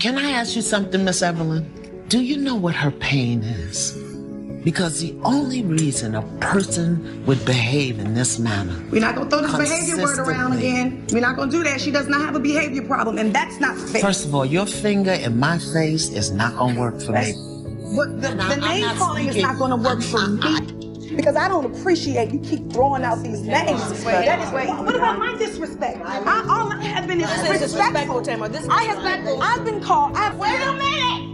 Can I ask you something, Miss Evelyn? Do you know what her pain is? Because the only reason a person would behave in this manner... We're not going to throw this behavior word around again. We're not going to do that. She does not have a behavior problem, and that's not fair. First of all, your finger in my face is not going to work for me. But the name calling is not going to work for me. Because I don't appreciate you keep throwing out these names. What about my disrespect? All I have been is disrespectful. I've been called... Wait a minute!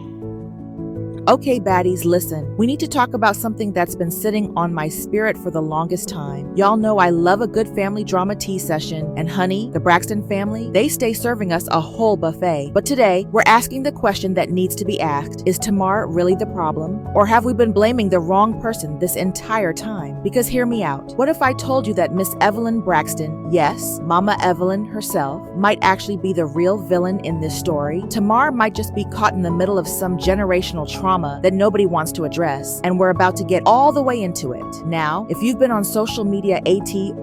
Okay, baddies, listen. We need to talk about something that's been sitting on my spirit for the longest time. Y'all know I love a good family drama tea session, and honey, the Braxton family, they stay serving us a whole buffet. But today, we're asking the question that needs to be asked. Is Tamar really the problem? Or have we been blaming the wrong person this entire time? Because hear me out. What if I told you that Miss Evelyn Braxton, yes, Mama Evelyn herself, might actually be the real villain in this story? Tamar might just be caught in the middle of some generational trauma that nobody wants to address, and we're about to get all the way into it. Now, if you've been on social media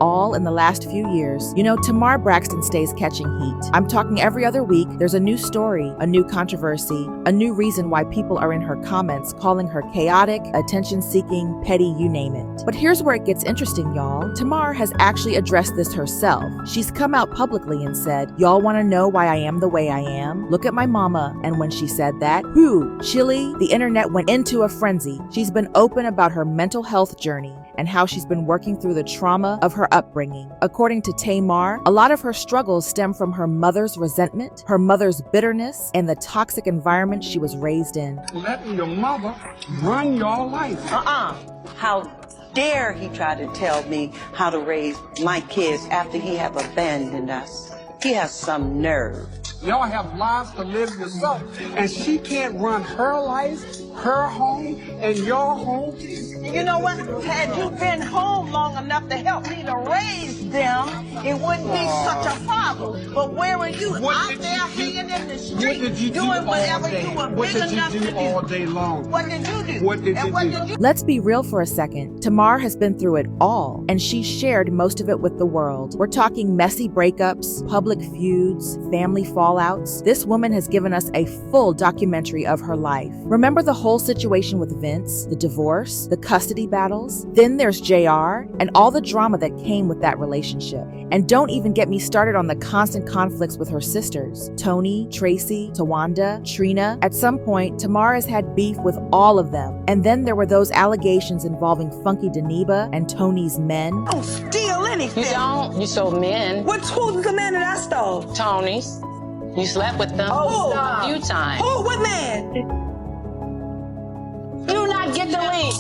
all in the last few years, you know Tamar Braxton stays catching heat. I'm talking every other week, there's a new story, a new controversy, a new reason why people are in her comments calling her chaotic, attention-seeking, petty, you name it. But here's where it gets interesting, y'all. Tamar has actually addressed this herself. She's come out publicly and said, y'all want to know why I am the way I am? Look at my mama. And when she said that, chilly, the internet went into a frenzy. She's been open about her mental health journey and how she's been working through the trauma of her upbringing. According to Tamar, a lot of her struggles stem from her mother's resentment, her mother's bitterness, and the toxic environment she was raised in. Letting your mother run your life. How dare he try to tell me how to raise my kids after he have abandoned us? He has some nerve. Y'all have lives to live yourself, and she can't run her life, her home, and your home. You know what? Had you been home long enough to help me to raise them, it wouldn't be such a problem. But where were you? Out there hanging in the street, doing whatever you were big enough to do. What did you do all day long? What did you do? What did you do? Let's be real for a second. Tamar has been through it all, and she shared most of it with the world. We're talking messy breakups, public feuds, family fallouts. This woman has given us a full documentary of her life. Remember the whole situation with Vince, the divorce, the custody battles? Then there's JR and all the drama that came with that relationship. And don't even get me started on the constant conflicts with her sisters, Tony, Tracy, Tawanda, Trina. At some point, Tamar has had beef with all of them. And then there were those allegations involving Funky Deneba and Tony's men. I don't steal anything. You don't. You stole men. Who's the man that I stole? Tony's. You slept with them a few times. What man? You do not get the link.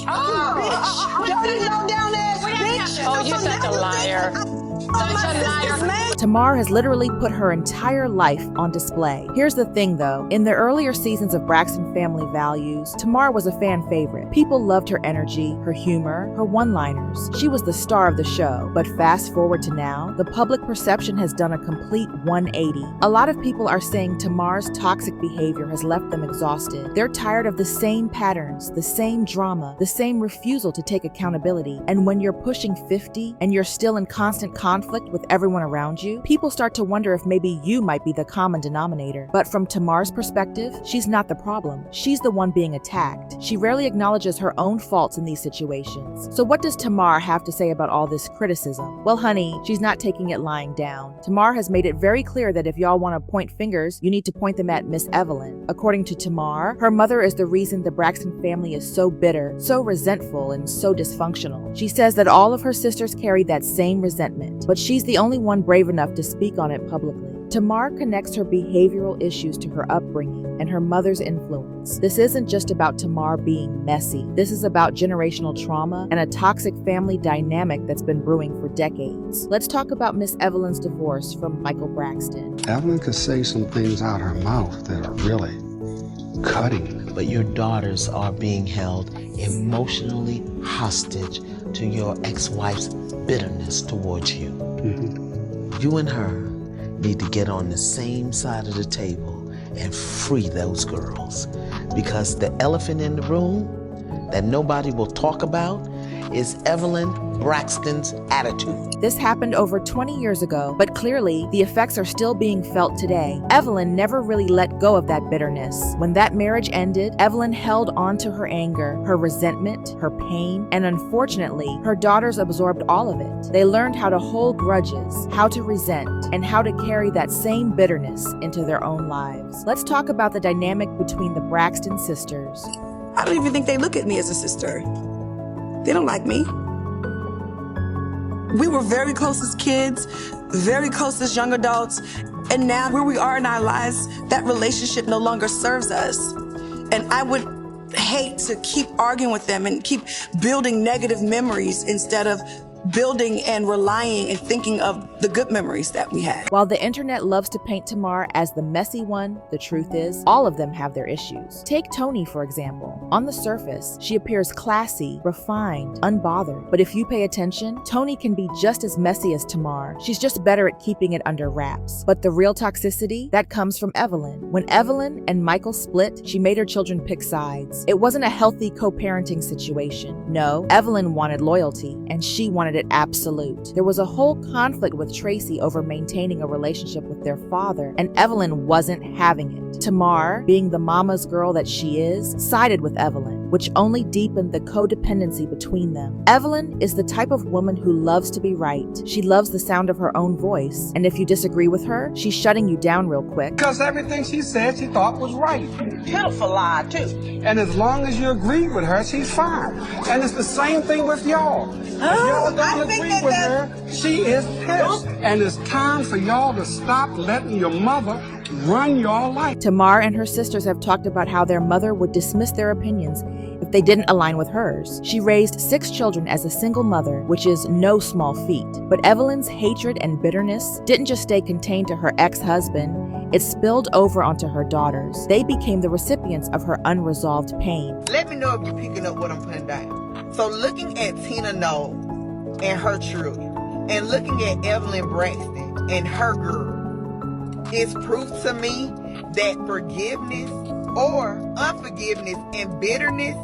Don't you know down there, bitch? Oh, you're such a liar. Such a liar. Tamar has literally put her entire life on display. Here's the thing though, in the earlier seasons of Braxton Family Values, Tamar was a fan favorite. People loved her energy, her humor, her one-liners. She was the star of the show. But fast forward to now, the public perception has done a complete 180. A lot of people are saying Tamar's toxic behavior has left them exhausted. They're tired of the same patterns, the same drama, the same refusal to take accountability. And when you're pushing 50 and you're still in constant conflict with everyone around you, people start to wonder if maybe you might be the common denominator. But from Tamar's perspective, she's not the problem. She's the one being attacked. She rarely acknowledges her own faults in these situations. So what does Tamar have to say about all this criticism? Well, honey, she's not taking it lying down. Tamar has made it very clear that if y'all want to point fingers, you need to point them at Miss Evelyn. According to Tamar, her mother is the reason the Braxton family is so bitter, so resentful, and so dysfunctional. She says that all of her sisters carry that same resentment, but she's the only one brave enough to speak on it publicly. Tamar connects her behavioral issues to her upbringing and her mother's influence. This isn't just about Tamar being messy. This is about generational trauma and a toxic family dynamic that's been brewing for decades. Let's talk about Miss Evelyn's divorce from Michael Braxton. Evelyn could say some things out her mouth that are really cutting. But your daughters are being held emotionally hostage to your ex-wife's bitterness towards you. You and her need to get on the same side of the table and free those girls. Because the elephant in the room, that nobody will talk about is Evelyn Braxton's attitude. This happened over 20 years ago, but clearly the effects are still being felt today. Evelyn never really let go of that bitterness. When that marriage ended, Evelyn held on to her anger, her resentment, her pain, and unfortunately, her daughters absorbed all of it. They learned how to hold grudges, how to resent, and how to carry that same bitterness into their own lives. Let's talk about the dynamic between the Braxton sisters. I don't even think they look at me as a sister. They don't like me. We were very close as kids, very close as young adults, and now where we are in our lives, that relationship no longer serves us. And I would hate to keep arguing with them and keep building negative memories instead of building and relying and thinking of the good memories that we had. While the internet loves to paint Tamar as the messy one, the truth is, all of them have their issues. Take Toni, for example. On the surface, she appears classy, refined, unbothered. But if you pay attention, Toni can be just as messy as Tamar. She's just better at keeping it under wraps. But the real toxicity, that comes from Evelyn. When Evelyn and Michael split, she made her children pick sides. It wasn't a healthy co-parenting situation. No, Evelyn wanted loyalty, and she wanted it absolute. There was a whole conflict with Tracy over maintaining a relationship with their father, and Evelyn wasn't having it. Tamar, being the mama's girl that she is, sided with Evelyn, which only deepened the codependency between them. Evelyn is the type of woman who loves to be right. She loves the sound of her own voice, and if you disagree with her, she's shutting you down real quick. Because everything she said she thought was right. Pitiful lie, too. And as long as you agree with her, she's fine. And it's the same thing with y'all. If y'all don't agree with her, she is pissed. And it's time for y'all to stop letting your mother run your life. Tamar and her sisters have talked about how their mother would dismiss their opinions if they didn't align with hers. She raised 6 children as a single mother, which is no small feat. But Evelyn's hatred and bitterness didn't just stay contained to her ex-husband, it spilled over onto her daughters. They became the recipients of her unresolved pain. Let me know if you're picking up what I'm putting down. So looking at Tina Knowles and her children, and looking at Evelyn Braxton and her girl, it's proof to me that forgiveness or unforgiveness and bitterness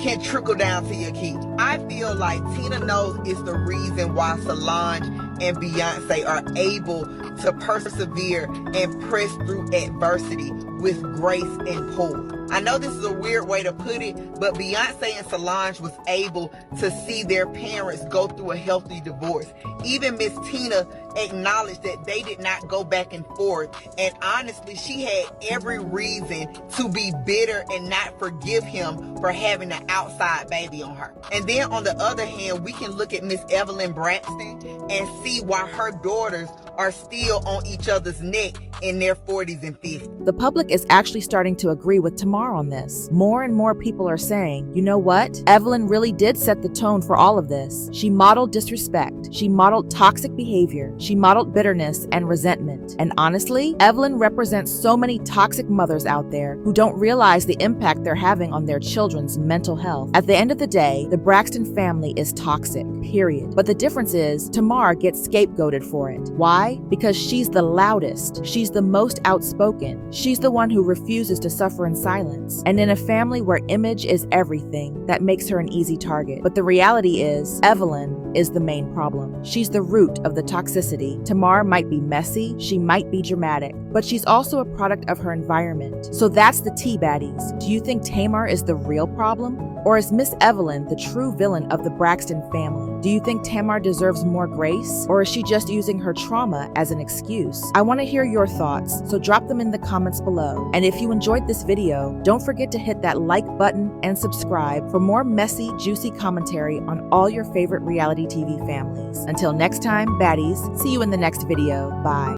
can trickle down to your kids. I feel like Tina Knowles is the reason why Solange and Beyonce are able to persevere and press through adversity with grace and poise. I know this is a weird way to put it, but Beyonce and Solange was able to see their parents go through a healthy divorce. Even Miss Tina acknowledged that they did not go back and forth, and honestly, she had every reason to be bitter and not forgive him for having an outside baby on her. And then on the other hand, we can look at Miss Evelyn Braxton and see why her daughters are still on each other's neck in their 40s and 50s. The public is actually starting to agree with Tamar on this. More and more people are saying, you know what? Evelyn really did set the tone for all of this. She modeled disrespect. She modeled toxic behavior. She modeled bitterness and resentment. And honestly, Evelyn represents so many toxic mothers out there who don't realize the impact they're having on their children's mental health. At the end of the day, the Braxton family is toxic, period. But the difference is, Tamar gets scapegoated for it. Why? Because she's the loudest. She's the most outspoken. She's the one who refuses to suffer in silence. And in a family where image is everything, that makes her an easy target. But the reality is, Evelyn is the main problem. She's the root of the toxicity. Tamar might be messy, she might be dramatic, but she's also a product of her environment. So that's the tea baddies. Do you think Tamar is the real problem? Or is Miss Evelyn the true villain of the Braxton family? Do you think Tamar deserves more grace? Or is she just using her trauma as an excuse? I want to hear your thoughts, so drop them in the comments below. And if you enjoyed this video, don't forget to hit that like button and subscribe for more messy, juicy commentary on all your favorite reality TV families. Until next time, baddies, see you in the next video. Bye.